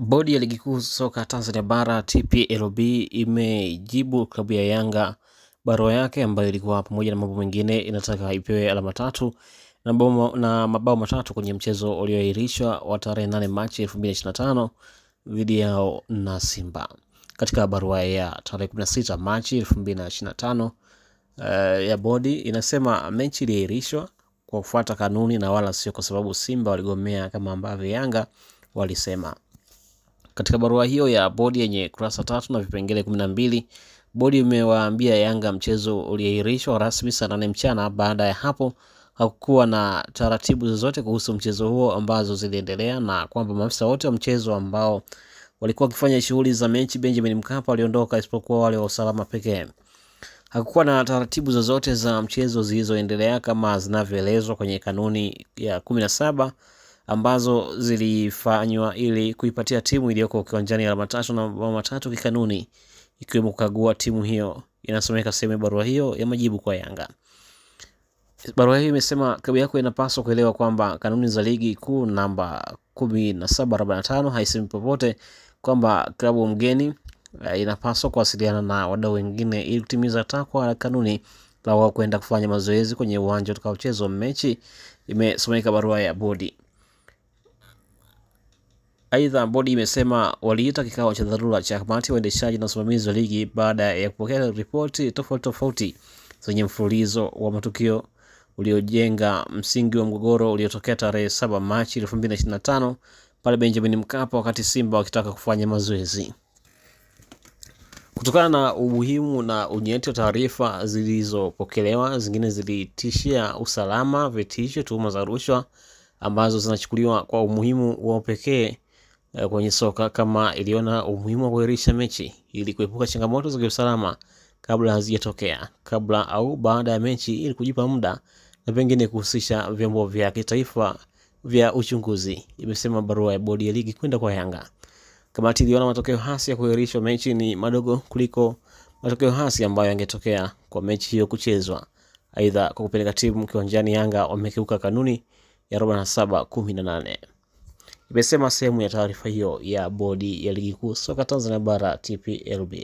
Bodi ya ligi kuu soka Tanzania bara TPLB imejibu klabu ya Yanga barua yake ambayo ilikuwa pamoja na mambo mengine inataka ipewe alama 3 na mabao matatu kwenye mchezo ulioahirishwa wa tarehe 8 Machi 2025 dhidi yao na Simba. Katika barua ya tarehe 16 Machi 2025 ya bodi inasema mechi iliahirishwa kwa kufuata kanuni na wala sio kwa sababu Simba waligomea kama ambavyo Yanga walisema. Katika barua hiyo ya bodi yenye kurasa 3 na vipengele 12, bodi imewaambia Yanga mchezo uliahirishwa rasmi saa 8 mchana. Baada ya hapo hakukuwa na taratibu zozote kuhusu mchezo huo ambazo ziliendelea, na kwamba maafisa wote wa mchezo ambao walikuwa wakifanya shughuli za mechi Benjamin Mkapa waliondoka isipokuwa wale wa usalama pekee. Hakukuwa na taratibu zozote za mchezo zilizoendelea kama zinavyoelezwa kwenye kanuni ya 17 ambazo zilifanywa ili kuipatia timu iliyoko kiwanjani alama 3 na mabao matatu kikanuni, ikiwemo kukagua timu hiyo. Inasomeka sehemu ya barua hiyo ya majibu kwa Yanga. Barua hiyo imesema klabu yako inapaswa kuelewa kwamba kanuni za ligi kuu namba 1745 haisemi popote kwamba klabu mgeni inapaswa kuwasiliana na wadau wengine ili kutimiza takwa la kanuni la wao kwenda kufanya mazoezi kwenye uwanja utakaochezwa mechi, imesomeka barua ya bodi. Aidha, bodi imesema waliita kikao cha dharura cha kamati ya uendeshaji na usimamizi wa ligi baada ya kupokea ripoti tofauti zenye mfululizo wa matukio uliojenga msingi wa mgogoro uliotokea tarehe 7 Machi 2025 pale Benjamin Mkapa wakati Simba wakitaka kufanya mazoezi. Kutokana na umuhimu na unyeti wa taarifa zilizopokelewa, zingine zilitishia usalama, vitisho, tuhuma za rushwa ambazo zinachukuliwa kwa umuhimu wa pekee kwenye soka, kama iliona umuhimu wa kuahirisha mechi ili kuepuka changamoto za kiusalama kabla hazijatokea, kabla au baada ya mechi, ili kujipa muda na pengine kuhusisha vyombo vya kitaifa vya uchunguzi, imesema barua ya bodi ya ligi kwenda kwa Yanga. Kamati iliona matokeo hasi ya kuahirishwa mechi ni madogo kuliko matokeo hasi ambayo yangetokea kwa mechi hiyo kuchezwa. Aidha, kwa kupeleka timu kiwanjani, Yanga wamekiuka kanuni ya 47-18, imesema sehemu ya taarifa hiyo ya bodi ya ligi kuu soka Tanzania bara TPLB.